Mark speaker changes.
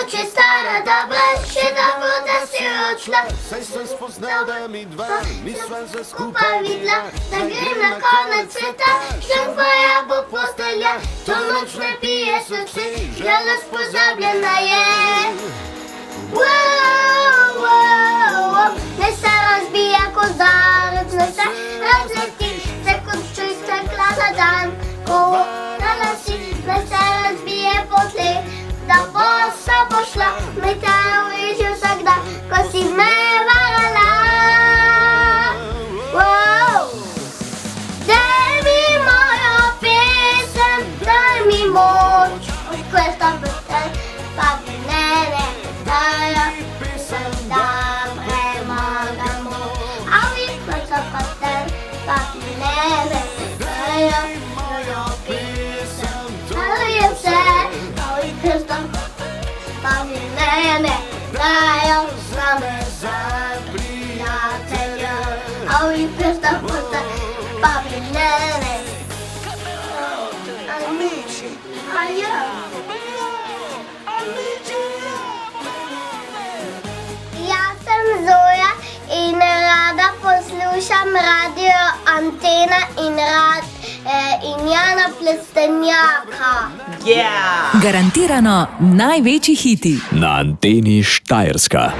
Speaker 1: Mogoče stara dobra, še tako da si odšla.
Speaker 2: Saj sem spoznal, da mi dva nisva za
Speaker 1: Skupaj videla, da grem na konec sveta, šem pa jabolk postelja, to noč ne pije srce, žalost pozabljena je. Ne se razbija kozarec, ne se razleti, se kot čuj stekla na dan, ko na lasi, ne se razbije po tleh, da bosa bo šla, me te uriži vsak dan, ko si me varala. Daj mi mojo pesem, daj mi moč, od questa pesem, pa mi ne daja pesem, da premagamo. A vi questa pesem, pa mi ne daja mojo pesem, daje vse, a vi questa pa mi ne daja same za prijatelja. A vi questa pesem, pa mi ne. Amici, Jaz sem Zoja in rada poslušam radio Antena in Jana Plestenjaka.
Speaker 3: Garantirano največji hiti.
Speaker 4: Na Anteni Štajerska.